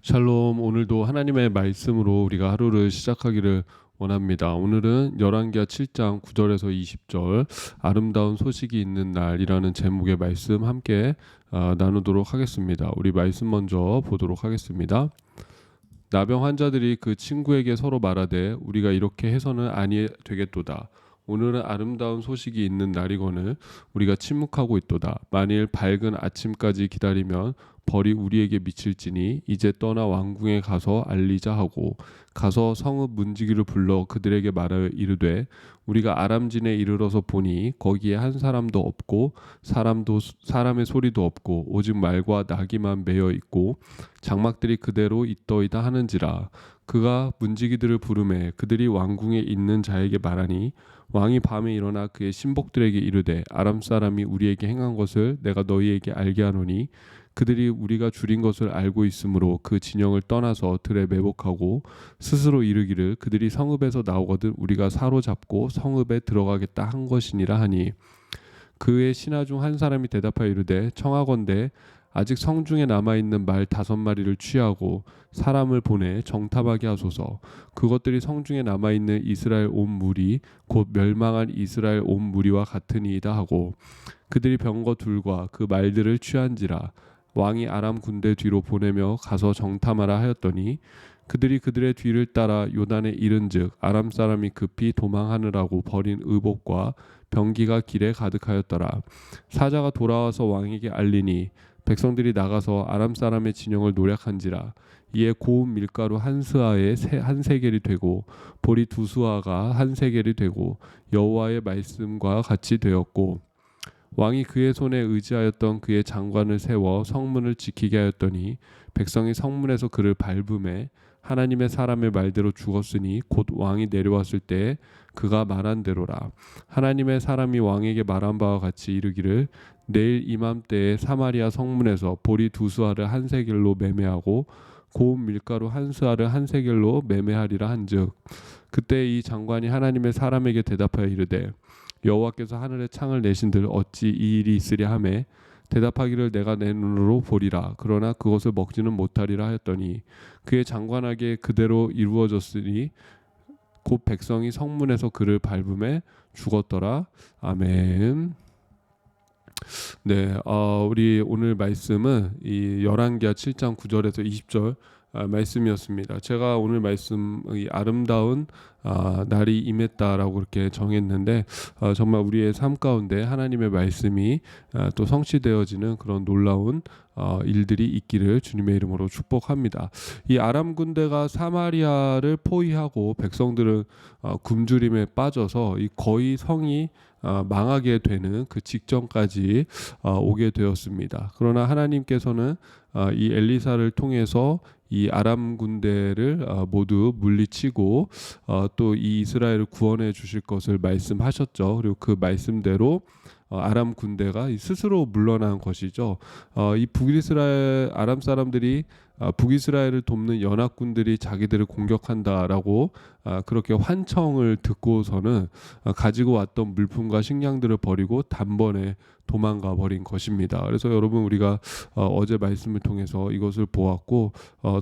샬롬. 오늘도 하나님의 말씀으로 우리가 하루를 시작하기를 원합니다. 오늘은 열왕기하 7장 9절에서 20절 아름다운 소식이 있는 날이라는 제목의 말씀 함께 나누도록 하겠습니다. 우리 말씀 먼저 보도록 하겠습니다. 나병 환자들이 그 친구에게 서로 말하되 우리가 이렇게 해서는 아니 되겠도다. 오늘은 아름다운 소식이 있는 날이거늘 우리가 침묵하고 있도다. 만일 밝은 아침까지 기다리면 벌이 우리에게 미칠지니 이제 떠나 왕궁에 가서 알리자 하고 가서 성읍 문지기를 불러 그들에게 말하여 이르되 우리가 아람진에 이르러서 보니 거기에 한 사람도 없고 사람의 소리도 없고 오직 말과 나귀만 매여 있고 장막들이 그대로 있더이다 하는지라. 그가 문지기들을 부르매 그들이 왕궁에 있는 자에게 말하니 왕이 밤에 일어나 그의 신복들에게 이르되 아람 사람이 우리에게 행한 것을 내가 너희에게 알게 하노니 그들이 우리가 줄인 것을 알고 있으므로 그 진영을 떠나서 들에 매복하고 스스로 이르기를 그들이 성읍에서 나오거든 우리가 사로잡고 성읍에 들어가겠다 한 것이니라 하니 그의 신하 중 한 사람이 대답하여 이르되 청하건대 아직 성중에 남아있는 말 5마리를 취하고 사람을 보내 정탐하게 하소서. 그것들이 성중에 남아있는 이스라엘 온 무리 곧 멸망한 이스라엘 온 무리와 같으니이다 하고 그들이 병거 둘과 그 말들을 취한지라. 왕이 아람 군대 뒤로 보내며 가서 정탐하라 하였더니 그들이 그들의 뒤를 따라 요단에 이른즉 아람 사람이 급히 도망하느라고 버린 의복과 병기가 길에 가득하였더라. 사자가 돌아와서 왕에게 알리니 백성들이 나가서 아람 사람의 진영을 노략한지라. 이에 고운 밀가루 한 스아에 한 세겔이 되고 보리 2수아가 한 세겔이 되고 여호와의 말씀과 같이 되었고 왕이 그의 손에 의지하였던 그의 장관을 세워 성문을 지키게 하였더니 백성이 성문에서 그를 밟음에 하나님의 사람의 말대로 죽었으니 곧 왕이 내려왔을 때 그가 말한 대로라. 하나님의 사람이 왕에게 말한 바와 같이 이르기를 내일 이맘때에 사마리아 성문에서 보리 2수아를 한 세겔로 매매하고 고운 밀가루 한 스아를 한 세겔로 매매하리라 한즉 그때 이 장관이 하나님의 사람에게 대답하여 이르되 여호와께서 하늘에 창을 내신들 어찌 이 일이 있으랴 하매 대답하기를 내가 내 눈으로 보리라 그러나 그것을 먹지는 못하리라 하였더니 그의 장관에게 그대로 이루어졌으니 곧 백성이 성문에서 그를 밟음에 죽었더라. 아멘. 네, 우리 오늘 말씀은 이 열왕기하 7장 9절에서 20절 말씀이었습니다. 제가 오늘 말씀 이 아름다운 날이 임했다라고 그렇게 정했는데 정말 우리의 삶 가운데 하나님의 말씀이 또 성취되어지는 그런 놀라운 일들이 있기를 주님의 이름으로 축복합니다. 이 아람 군대가 사마리아를 포위하고 백성들은 굶주림에 빠져서 이 거의 성이 망하게 되는 그 직전까지 오게 되었습니다. 그러나 하나님께서는 이 엘리사를 통해서 이 아람 군대를 모두 물리치고 또 이 이스라엘을 구원해 주실 것을 말씀하셨죠. 그리고 그 말씀대로 아람 군대가 스스로 물러난 것이죠. 이 북이스라엘 아람 사람들이 북이스라엘을 돕는 연합군들이 자기들을 공격한다라고 그렇게 환청을 듣고서는 가지고 왔던 물품과 식량들을 버리고 단번에 도망가 버린 것입니다. 그래서 여러분 우리가 어제 말씀을 통해서 이것을 보았고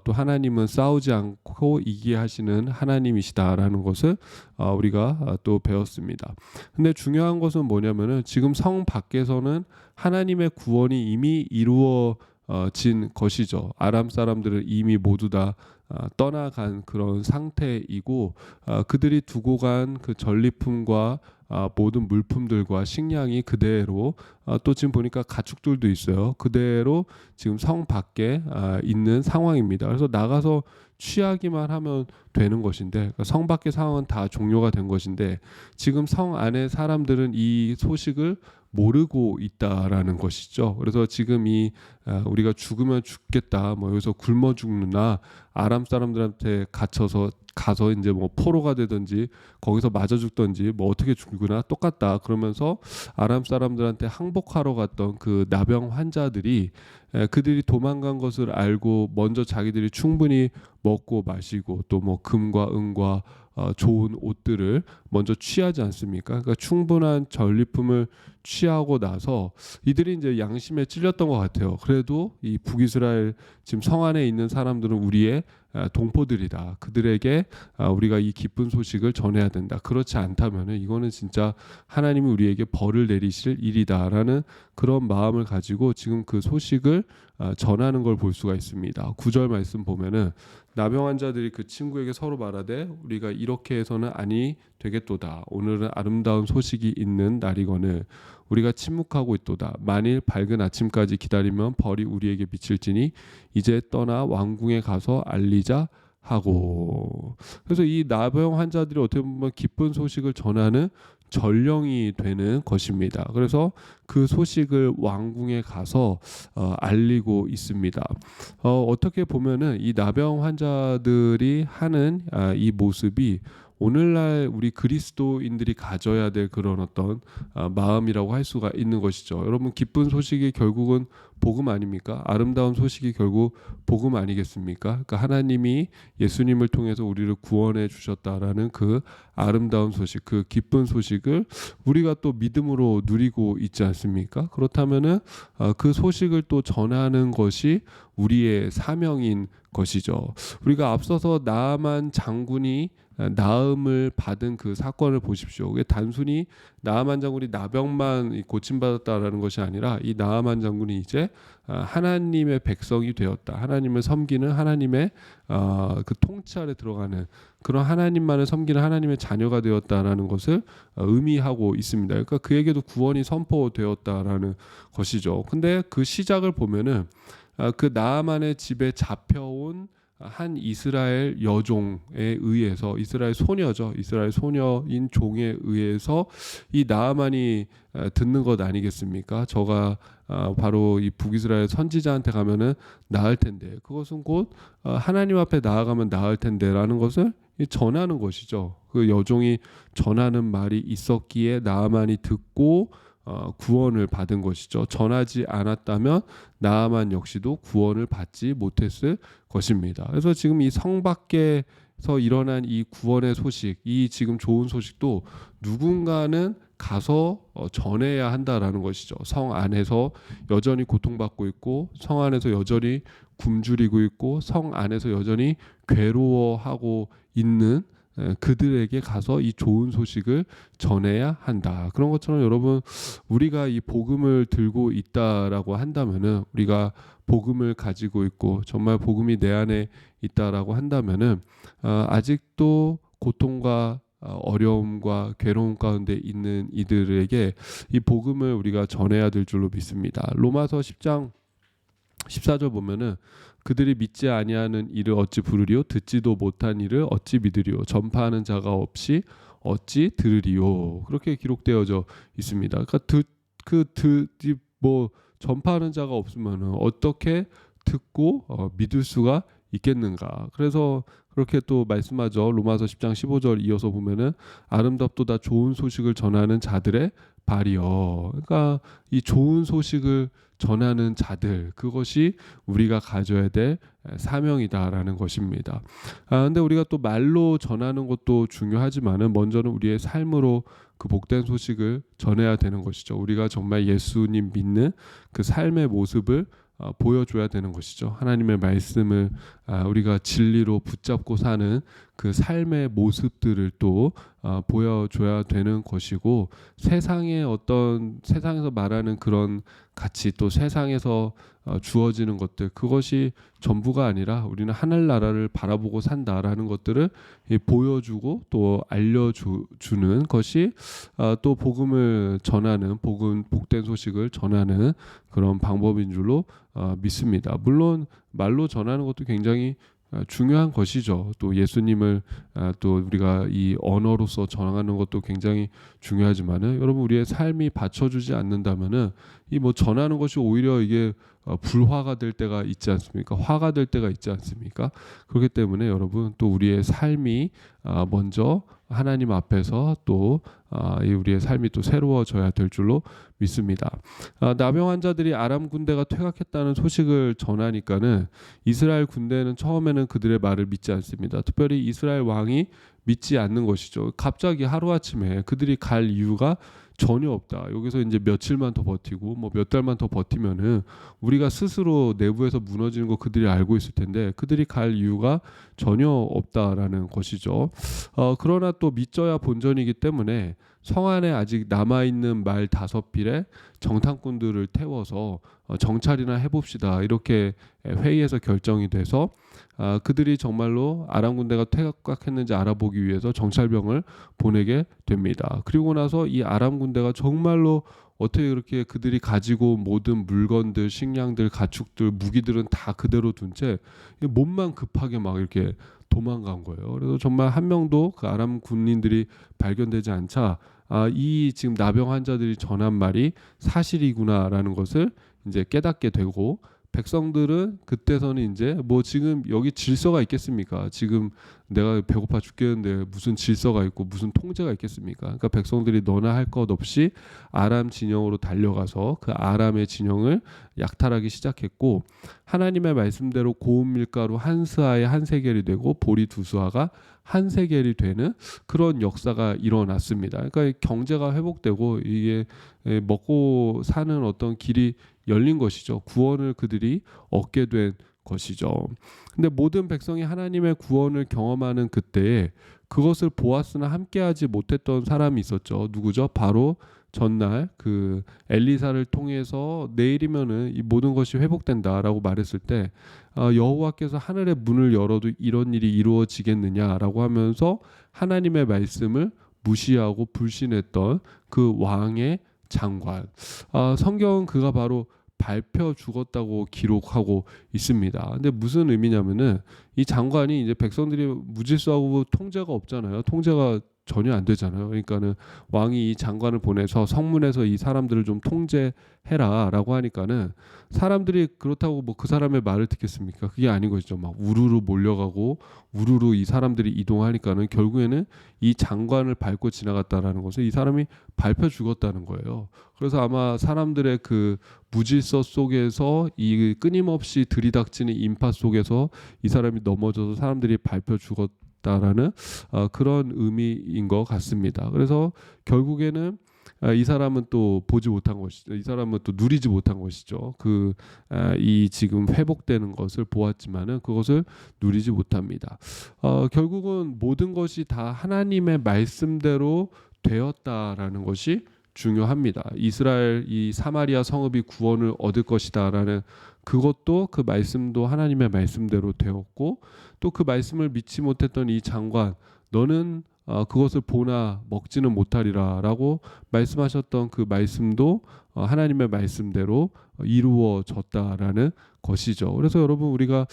또 하나님은 싸우지 않고 이기게 하시는 하나님이시다라는 것을 우리가 또 배웠습니다. 근데 중요한 것은 뭐냐면은 지금 성 밖에서는 하나님의 구원이 이미 이루어진 것이죠. 아람 사람들은 이미 모두 다 떠나간 그런 상태이고 그들이 두고 간 그 전리품과 모든 물품들과 식량이 그대로 또 지금 보니까 가축들도 있어요. 그대로 지금 성 밖에 있는 상황입니다. 그래서 나가서 취하기만 하면 되는 것인데 그러니까 성 밖의 상황은 다 종료가 된 것인데 지금 성 안에 사람들은 이 소식을 모르고 있다라는 것이죠. 그래서 지금 이 우리가 죽으면 죽겠다, 뭐 여기서 굶어 죽느나 아람 사람들한테 갇혀서 가서 이제 뭐 포로가 되든지 거기서 맞아 죽든지 뭐 어떻게 죽으나 똑같다 그러면서 아람 사람들한테 항복하러 갔던 그 나병 환자들이 그들이 도망간 것을 알고 먼저 자기들이 충분히 먹고 마시고 또 뭐 금과 은과 좋은 옷들을 먼저 취하지 않습니까? 그러니까 충분한 전리품을 취하고 나서 이들이 이제 양심에 찔렸던 것 같아요. 그래도 이 북이스라엘 지금 성 안에 있는 사람들은 우리의 동포들이다. 그들에게 우리가 이 기쁜 소식을 전해야 된다. 그렇지 않다면은 이거는 진짜 하나님이 우리에게 벌을 내리실 일이다라는 그런 마음을 가지고 지금 그 소식을 전하는 걸 볼 수가 있습니다. 9절 말씀 보면은 나병 환자들이 그 친구에게 서로 말하되 우리가 이렇게 해서는 아니 되겠도다. 오늘은 아름다운 소식이 있는 날이거늘 우리가 침묵하고 있도다. 만일 밝은 아침까지 기다리면 벌이 우리에게 미칠지니 이제 떠나 왕궁에 가서 알리자 하고. 그래서 이 나병 환자들이 어떻게 보면 기쁜 소식을 전하는 전령이 되는 것입니다. 그래서 그 소식을 왕궁에 가서 알리고 있습니다. 어떻게 보면은 이 나병 환자들이 하는 이 모습이 오늘날 우리 그리스도인들이 가져야 될 그런 어떤 마음이라고 할 수가 있는 것이죠. 여러분 기쁜 소식이 결국은 복음 아닙니까? 아름다운 소식이 결국 복음 아니겠습니까? 그러니까 하나님이 예수님을 통해서 우리를 구원해 주셨다라는 그 아름다운 소식, 그 기쁜 소식을 우리가 또 믿음으로 누리고 있지 않습니까? 그렇다면은 그 소식을 또 전하는 것이 우리의 사명인 것이죠. 우리가 앞서서 나아만 장군이 나음을 받은 그 사건을 보십시오. 그게 단순히 나아만 장군이 나병만 고침받았다라는 것이 아니라 이 나아만 장군이 이제 하나님의 백성이 되었다. 하나님을 섬기는 하나님의 그 통치 아래 들어가는 그런 하나님만을 섬기는 하나님의 자녀가 되었다라는 것을 의미하고 있습니다. 그러니까 그에게도 구원이 선포되었다라는 것이죠. 근데 그 시작을 보면은 그 나아만의 집에 잡혀온 한 이스라엘 여종에 의해서 이스라엘 소녀죠. 이스라엘 소녀인 종에 의해서 이 나아만이 듣는 것 아니겠습니까? 저가 바로 이 북이스라엘 선지자한테 가면은 나을 텐데 그것은 곧 하나님 앞에 나아가면 나을 텐데라는 것을 전하는 것이죠. 그 여종이 전하는 말이 있었기에 나아만이 듣고 구원을 받은 것이죠. 전하지 않았다면 나아만 역시도 구원을 받지 못했을 것입니다. 그래서 지금 이 성 밖에서 일어난 이 구원의 소식, 이 지금 좋은 소식도 누군가는 가서 전해야 한다라는 것이죠. 성 안에서 여전히 고통받고 있고 성 안에서 여전히 굶주리고 있고 성 안에서 여전히 괴로워하고 있는 그들에게 가서 이 좋은 소식을 전해야 한다. 그런 것처럼 여러분 우리가 이 복음을 들고 있다라고 한다면은 우리가 복음을 가지고 있고 정말 복음이 내 안에 있다라고 한다면은 아직도 고통과 어려움과 괴로움 가운데 있는 이들에게 이 복음을 우리가 전해야 될 줄로 믿습니다. 로마서 10장 14절 보면은 그들이 믿지 아니하는 일을 어찌 부르리요 듣지도 못한 일을 어찌 믿으리요 전파하는 자가 없이 어찌 들으리요 그렇게 기록되어져 있습니다. 그러니까 뭐 전파하는 자가 없으면은 어떻게 듣고 믿을 수가 있겠는가? 그래서 그렇게 또 말씀하죠. 로마서 10장 15절 이어서 보면은 아름답도다 좋은 소식을 전하는 자들의 발이요. 그러니까 이 좋은 소식을 전하는 자들 그것이 우리가 가져야 될 사명이다라는 것입니다. 근데 우리가 또 말로 전하는 것도 중요하지만은 먼저는 우리의 삶으로 그 복된 소식을 전해야 되는 것이죠. 우리가 정말 예수님 믿는 그 삶의 모습을 보여줘야 되는 것이죠. 하나님의 말씀을 우리가 진리로 붙잡고 사는 그 삶의 모습들을 또 보여줘야 되는 것이고 세상의 어떤 세상에서 말하는 그런 가치 또 세상에서 주어지는 것들 그것이 전부가 아니라 우리는 하늘나라를 바라보고 산다라는 것들을 보여주고 또 알려주는 것이 또 복음을 전하는 복된 소식을 전하는 그런 방법인 줄로 믿습니다. 물론 말로 전하는 것도 굉장히 중요한 것이죠. 또 예수님을 또 우리가 이 언어로서 전하는 것도 굉장히 중요하지만은 여러분 우리의 삶이 받쳐주지 않는다면은 이 뭐 전하는 것이 오히려 이게 불화가 될 때가 있지 않습니까? 화가 될 때가 있지 않습니까? 그렇기 때문에 여러분 또 우리의 삶이 먼저 하나님 앞에서 또 이 우리의 삶이 또 새로워져야 될 줄로 믿습니다. 나병 환자들이 아람 군대가 퇴각했다는 소식을 전하니까는 이스라엘 군대는 처음에는 그들의 말을 믿지 않습니다. 특별히 이스라엘 왕이 믿지 않는 것이죠. 갑자기 하루아침에 그들이 갈 이유가 전혀 없다. 여기서 이제 며칠만 더 버티고 뭐 몇 달만 더 버티면은 우리가 스스로 내부에서 무너지는 거 그들이 알고 있을 텐데 그들이 갈 이유가 전혀 없다라는 것이죠. 그러나 또 믿져야 본전이기 때문에 성 안에 아직 남아있는 말 5필에 정탐꾼들을 태워서 정찰이나 해봅시다. 이렇게 회의에서 결정이 돼서 그들이 정말로 아람 군대가 퇴각했는지 알아보기 위해서 정찰병을 보내게 됩니다. 그리고 나서 이 아람 군대가 정말로 어떻게 그렇게 그들이 가지고 모든 물건들, 식량들, 가축들, 무기들은 다 그대로 둔 채 몸만 급하게 막 이렇게 도망간 거예요. 그래서 정말 한 명도 그 아람 군인들이 발견되지 않자 이 지금 나병 환자들이 전한 말이 사실이구나라는 것을 이제 깨닫게 되고 백성들은 그때서는 이제 뭐 지금 여기 질서가 있겠습니까? 지금 내가 배고파 죽겠는데 무슨 질서가 있고 무슨 통제가 있겠습니까? 그러니까 백성들이 너나 할 것 없이 아람 진영으로 달려가서 그 아람의 진영을 약탈하기 시작했고 하나님의 말씀대로 고운 밀가루 한 스아에 한 세겔이 되고 보리 2수아가 한 세겔이 되는 그런 역사가 일어났습니다. 그러니까 경제가 회복되고 이게 먹고 사는 어떤 길이 열린 것이죠. 구원을 그들이 얻게 된 것이죠. 근데 모든 백성이 하나님의 구원을 경험하는 그때에 그것을 보았으나 함께하지 못했던 사람이 있었죠. 누구죠? 바로 전날 그 엘리사를 통해서 내일이면은 이 모든 것이 회복된다라고 말했을 때 여호와께서 하늘의 문을 열어도 이런 일이 이루어지겠느냐라고 하면서 하나님의 말씀을 무시하고 불신했던 그 왕의 장관. 성경은 그가 바로 밟혀 죽었다고 기록하고 있습니다. 근데 무슨 의미냐면은 이 장관이 이제 백성들이 무질서하고 통제가 없잖아요. 통제가 전혀 안 되잖아요. 그러니까는 왕이 이 장관을 보내서 성문에서 이 사람들을 좀 통제해라라고 하니까는 사람들이 그렇다고 뭐 그 사람의 말을 듣겠습니까? 그게 아닌 것이죠. 막 우르르 몰려가고 우르르 이 사람들이 이동하니까는 결국에는 이 장관을 밟고 지나갔다라는 것은 이 사람이 밟혀 죽었다는 거예요. 그래서 아마 사람들의 그 무질서 속에서 이 끊임없이 들이닥치는 인파 속에서 이 사람이 넘어져서 사람들이 밟혀 죽었다라는 그런 의미인 것 같습니다. 그래서 결국에는 이 사람은 또 보지 못한 것이죠. 이 사람은 또 누리지 못한 것이죠. 이 지금 회복되는 것을 보았지만은 그것을 누리지 못합니다. 결국은 모든 것이 다 하나님의 말씀대로 되었다라는 것이 중요합니다. 이스라엘 이 사마리아 성읍이 구원을 얻을 것이다라는 그것도 그 말씀도 하나님의 말씀대로 되었고 또 그 말씀을 믿지 못했던 이 장관 너는 그것을 보나 먹지는 못하리라라고 말씀하셨던 그 말씀도 하나님의 말씀대로 이루어졌다라는 것이죠. 그래서 여러분 우리가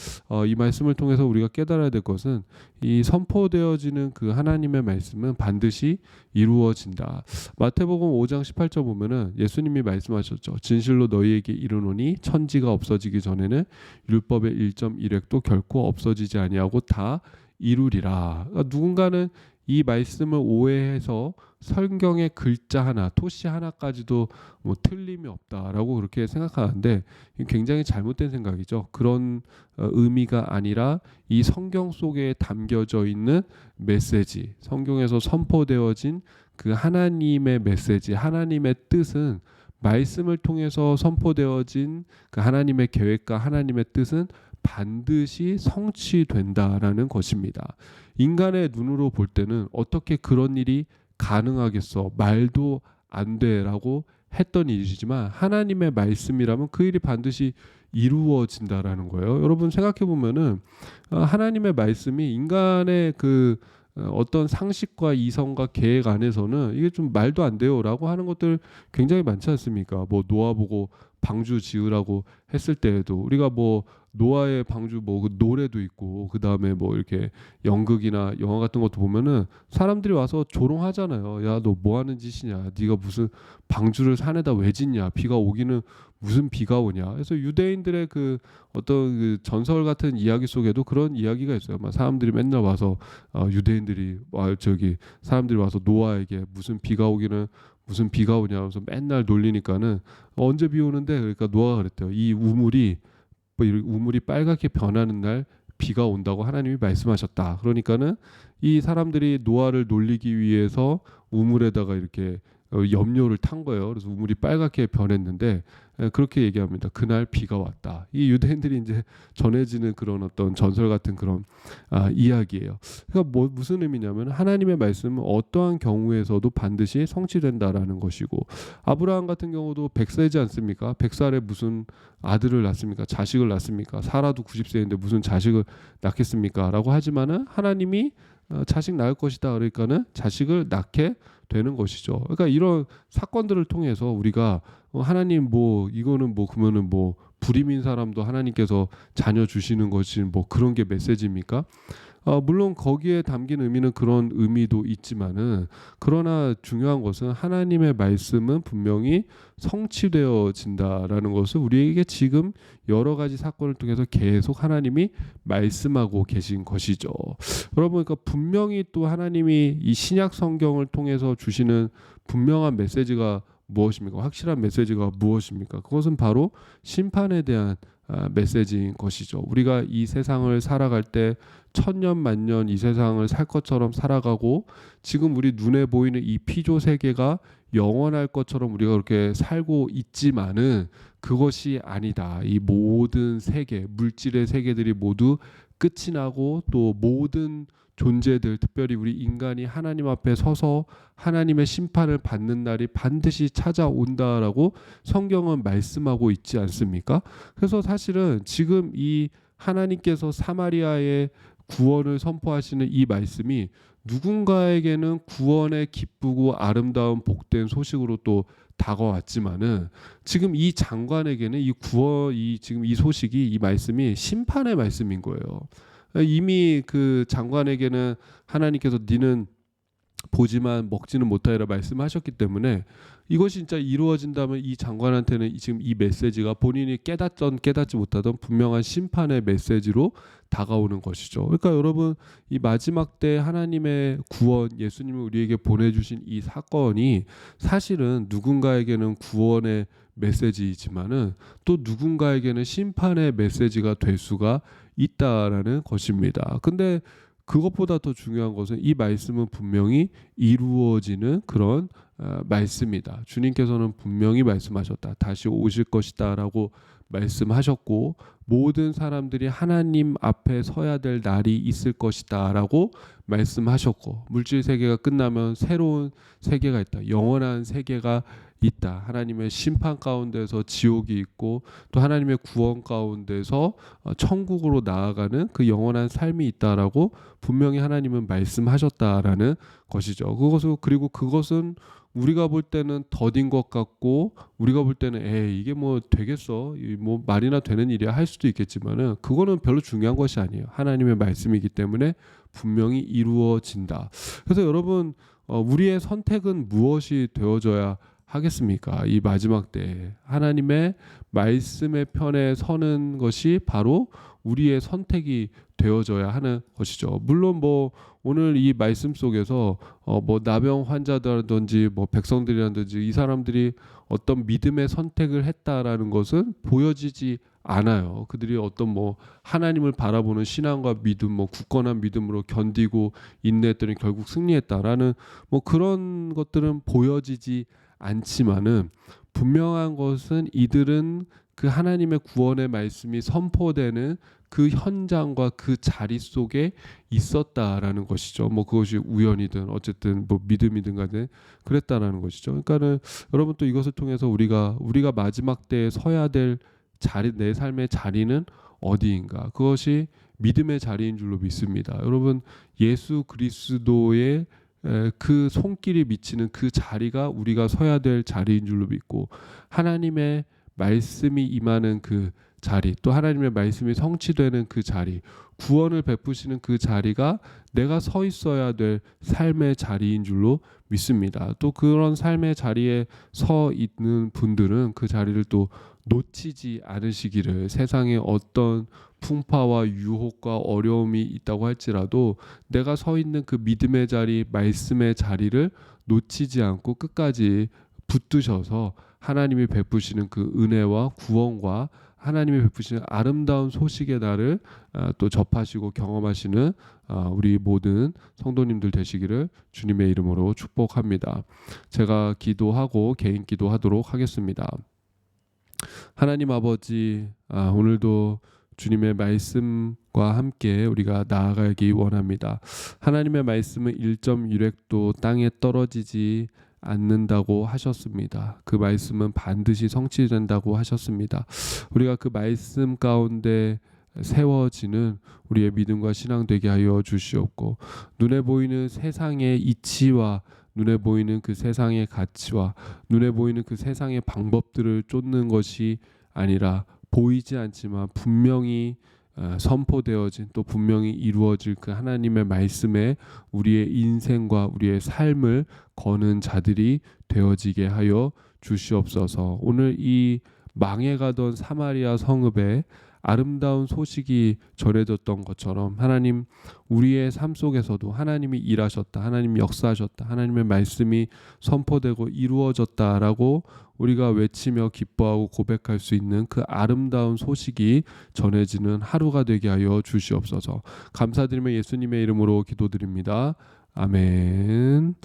이 말씀을 통해서 우리가 깨달아야 될 것은 이 선포되어지는 그 하나님의 말씀은 반드시 이루어진다. 마태복음 5장 18절 보면은 예수님이 말씀하셨죠. 진실로 너희에게 이르노니 천지가 없어지기 전에는 율법의 1.1획도 결코 없어지지 아니하고 다 이루리라. 그러니까 누군가는 이 말씀을 오해해서 성경의 글자 하나, 토시 하나까지도 뭐 틀림이 없다라고 그렇게 생각하는데 굉장히 잘못된 생각이죠. 그런 의미가 아니라 이 성경 속에 담겨져 있는 메시지, 성경에서 선포되어진 그 하나님의 메시지, 하나님의 뜻은 말씀을 통해서 선포되어진 그 하나님의 계획과 하나님의 뜻은 반드시 성취된다라는 것입니다. 인간의 눈으로 볼 때는 어떻게 그런 일이 가능하겠어? 말도 안 돼라고 했던 일이지만 하나님의 말씀이라면 그 일이 반드시 이루어진다라는 거예요. 여러분 생각해 보면은 하나님의 말씀이 인간의 그 어떤 상식과 이성과 계획 안에서는 이게 좀 말도 안 돼요라고 하는 것들 굉장히 많지 않습니까? 뭐 노아 보고 방주 지으라고 했을 때에도 우리가 뭐 노아의 방주 뭐 그 노래도 있고 그 다음에 뭐 이렇게 연극이나 영화 같은 것도 보면은 사람들이 와서 조롱하잖아요. 야, 너 뭐 하는 짓이냐? 네가 무슨 방주를 산에다 왜 짓냐? 비가 오기는 무슨 비가 오냐. 그래서 유대인들의 그 어떤 그 전설 같은 이야기 속에도 그런 이야기가 있어요. 막 사람들이 맨날 와서 유대인들이 저기 사람들이 와서 노아에게 무슨 비가 오냐 하면서 맨날 놀리니까는 언제 비 오는데, 그러니까 노아가 그랬대요. 이 우물이 빨갛게 변하는 날 비가 온다고 하나님이 말씀하셨다. 그러니까는 이 사람들이 노아를 놀리기 위해서 우물에다가 이렇게 염료를 탄 거예요. 그래서 우물이 빨갛게 변했는데 그렇게 얘기합니다. 그날 비가 왔다. 이 유대인들이 이제 전해지는 그런 어떤 전설 같은 그런 이야기예요. 그러니까 무슨 의미냐면 하나님의 말씀은 어떠한 경우에서도 반드시 성취된다라는 것이고, 아브라함 같은 경우도 100세지 않습니까? 100살에 무슨 아들을 낳습니까? 자식을 낳습니까? 사라도 90세인데 무슨 자식을 낳겠습니까? 라고 하지만은 하나님이 자식 낳을 것이다. 그러니까는 자식을 낳게 되는 것이죠. 그러니까 이런 사건들을 통해서 우리가 하나님 이거는 그러면은 불임인 사람도 하나님께서 자녀 주시는 것이 그런 게 메시지입니까? 물론 거기에 담긴 의미는 그런 의미도 있지만은, 그러나 중요한 것은 하나님의 말씀은 분명히 성취되어진다라는 것을 우리에게 지금 여러 가지 사건을 통해서 계속 하나님이 말씀하고 계신 것이죠. 여러분, 그러니까 분명히 또 하나님이 이 신약 성경을 통해서 주시는 분명한 메시지가 무엇입니까? 확실한 메시지가 무엇입니까? 그것은 바로 심판에 대한 메시지인 것이죠. 우리가 이 세상을 살아갈 때 천년 만년 이 세상을 살 것처럼 살아가고, 지금 우리 눈에 보이는 이 피조 세계가 영원할 것처럼 우리가 그렇게 살고 있지만은 그것이 아니다. 이 모든 세계, 물질의 세계들이 모두 끝이 나고, 또 모든 존재들, 특별히 우리 인간이 하나님 앞에 서서 하나님의 심판을 받는 날이 반드시 찾아온다라고 성경은 말씀하고 있지 않습니까? 그래서 사실은 지금 이 하나님께서 사마리아의 구원을 선포하시는 이 말씀이 누군가에게는 구원의 기쁘고 아름다운 복된 소식으로 또 다가왔지만은, 지금 이 장관에게는 지금 이 소식이, 이 말씀이 심판의 말씀인 거예요. 이미 그 장관에게는 하나님께서 니는 보지만 먹지는 못하리라 말씀하셨기 때문에, 이것이 진짜 이루어진다면 이 장관한테는 지금 이 메시지가 본인이 깨닫지 못하던 분명한 심판의 메시지로 다가오는 것이죠. 그러니까 여러분, 이 마지막 때 하나님의 구원, 예수님을 우리에게 보내주신 이 사건이 사실은 누군가에게는 구원의 메시지이지만은 또 누군가에게는 심판의 메시지가 될 수가 있다라는 것입니다. 근데 그것보다 더 중요한 것은 이 말씀은 분명히 이루어지는 그런 말씀이다. 주님께서는 분명히 말씀하셨다. 다시 오실 것이다 라고 말씀하셨고, 모든 사람들이 하나님 앞에 서야 될 날이 있을 것이다 라고 말씀하셨고, 물질 세계가 끝나면 새로운 세계가 있다. 영원한 세계가 있다. 하나님의 심판 가운데서 지옥이 있고, 또 하나님의 구원 가운데서 천국으로 나아가는 그 영원한 삶이 있다라고 분명히 하나님은 말씀하셨다라는 것이죠. 그리고 그것은 우리가 볼 때는 더딘 것 같고, 우리가 볼 때는 이게 되겠어, 말이나 되는 일이야 할 수도 있겠지만은, 그거는 별로 중요한 것이 아니에요. 하나님의 말씀이기 때문에 분명히 이루어진다. 그래서 여러분, 우리의 선택은 무엇이 되어져야 하겠습니까? 이 마지막 때 하나님의 말씀의 편에 서는 것이 바로 우리의 선택이 되어져야 하는 것이죠. 물론 오늘 이 말씀 속에서 나병 환자들이라든지 백성들이라든지 이 사람들이 어떤 믿음의 선택을 했다라는 것은 보여지지 않아요. 그들이 어떤 하나님을 바라보는 신앙과 믿음, 굳건한 믿음으로 견디고 인내했더니 결국 승리했다라는 그런 것들은 보여지지 않지만은, 분명한 것은 이들은 그 하나님의 구원의 말씀이 선포되는 그 현장과 그 자리 속에 있었다라는 것이죠. 그것이 우연이든 어쨌든 믿음이든 간에 그랬다라는 것이죠. 그러니까는 여러분, 또 이것을 통해서 우리가 마지막 때에 서야 될 자리, 내 삶의 자리는 어디인가? 그것이 믿음의 자리인 줄로 믿습니다. 여러분, 예수 그리스도의 그 손길이 미치는 그 자리가 우리가 서야 될 자리인 줄로 믿고, 하나님의 말씀이 임하는 그 자리, 또 하나님의 말씀이 성취되는 그 자리, 구원을 베푸시는 그 자리가 내가 서 있어야 될 삶의 자리인 줄로 믿습니다. 또 그런 삶의 자리에 서 있는 분들은 그 자리를 또 놓치지 않으시기를, 세상에 어떤 풍파와 유혹과 어려움이 있다고 할지라도 내가 서 있는 그 믿음의 자리, 말씀의 자리를 놓치지 않고 끝까지 붙드셔서 하나님이 베푸시는 그 은혜와 구원과 하나님이 베푸시는 아름다운 소식의 날을 또 접하시고 경험하시는 우리 모든 성도님들 되시기를 주님의 이름으로 축복합니다. 제가 기도하고 개인 기도하도록 하겠습니다. 하나님 아버지, 오늘도 주님의 말씀과 함께 우리가 나아가기 원합니다. 하나님의 말씀은 1.1획도 땅에 떨어지지 않는다고 하셨습니다. 그 말씀은 반드시 성취된다고 하셨습니다. 우리가 그 말씀 가운데 세워지는 우리의 믿음과 신앙 되게 하여 주시옵고, 눈에 보이는 세상의 이치와 눈에 보이는 그 세상의 가치와 눈에 보이는 그 세상의 방법들을 쫓는 것이 아니라 보이지 않지만 분명히 선포되어진, 또 분명히 이루어질 그 하나님의 말씀에 우리의 인생과 우리의 삶을 거는 자들이 되어지게 하여 주시옵소서. 오늘 이 망해가던 사마리아 성읍에 아름다운 소식이 전해졌던 것처럼 하나님, 우리의 삶 속에서도 하나님이 일하셨다, 하나님 역사하셨다, 하나님의 말씀이 선포되고 이루어졌다라고 우리가 외치며 기뻐하고 고백할 수 있는 그 아름다운 소식이 전해지는 하루가 되게 하여 주시옵소서. 감사드리며 예수님의 이름으로 기도드립니다. 아멘.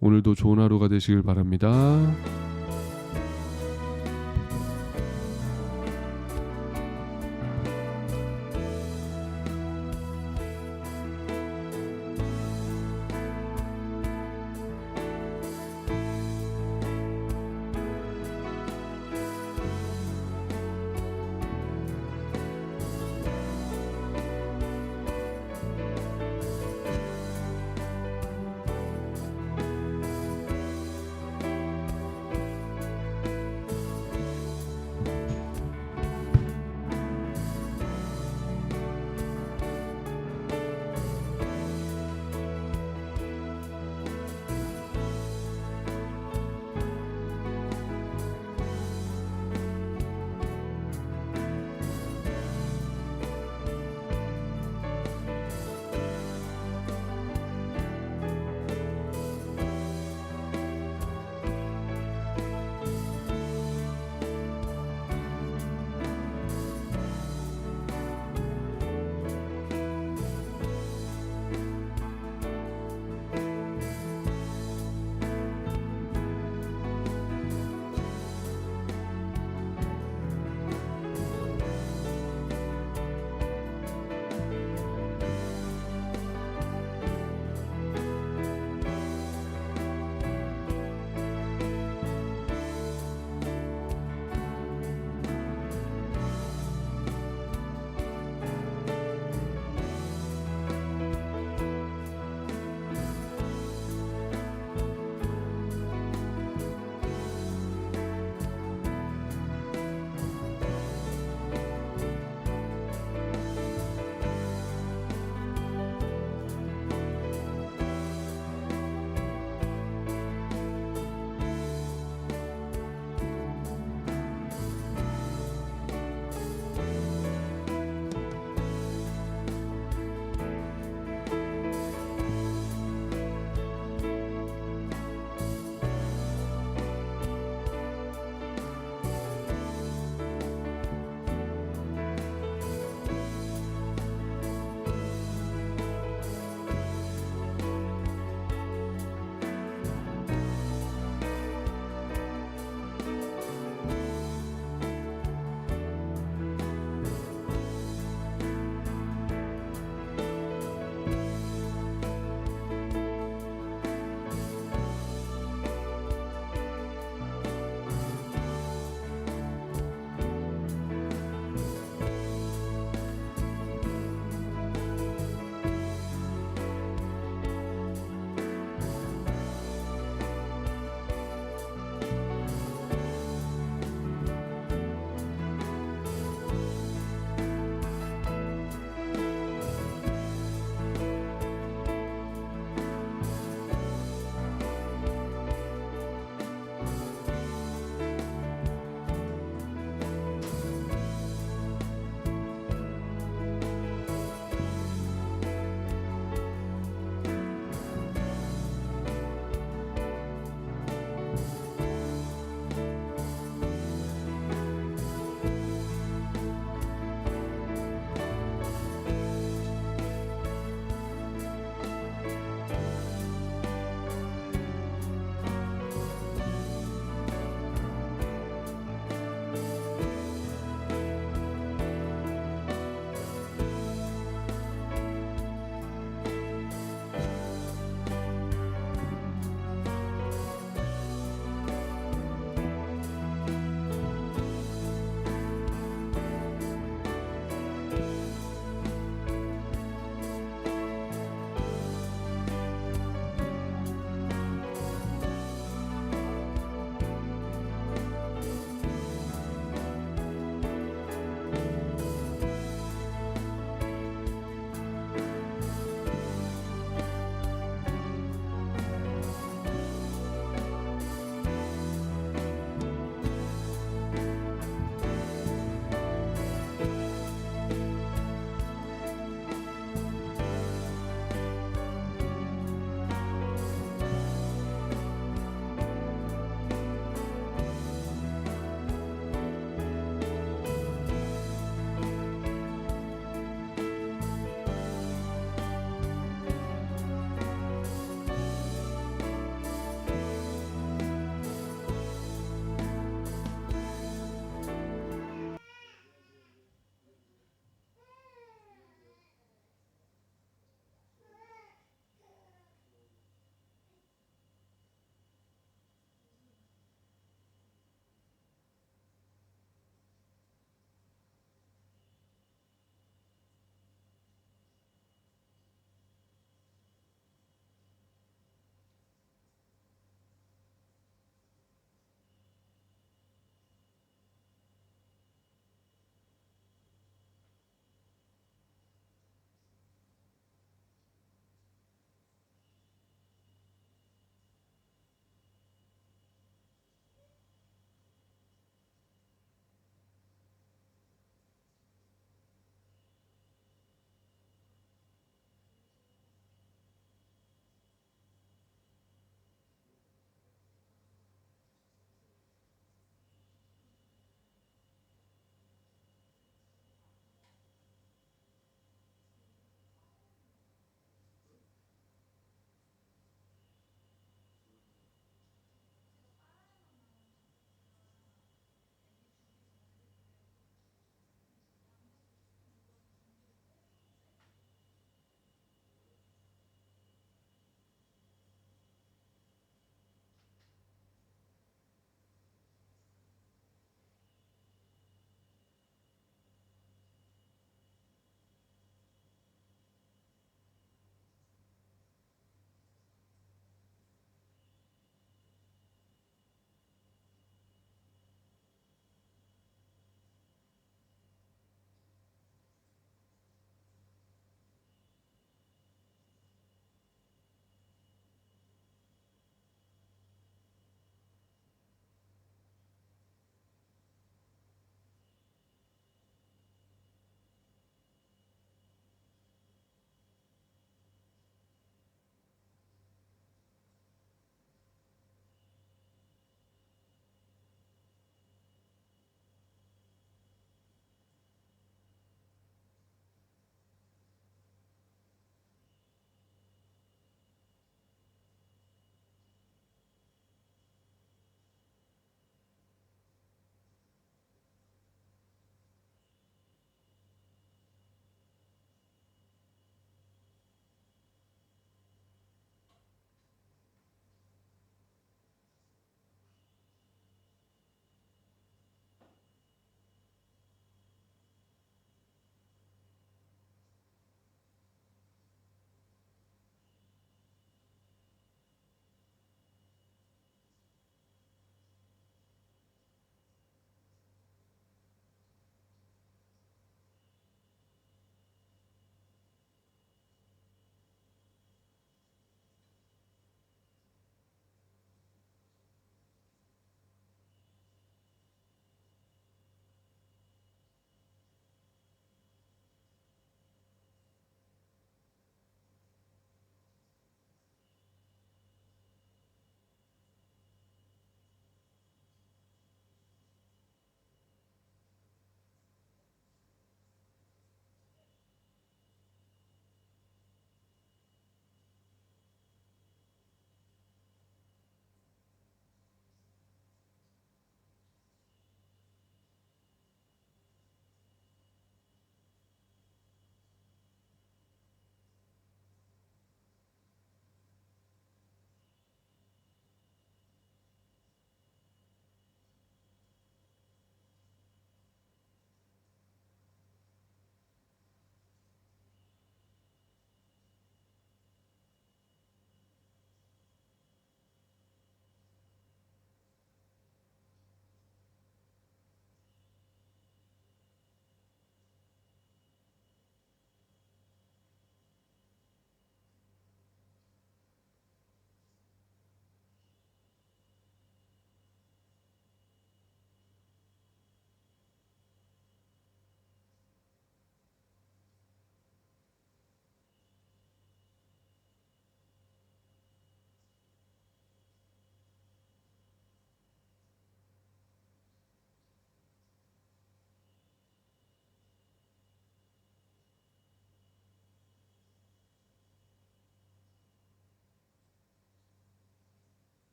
오늘도 좋은 하루가 되시길 바랍니다.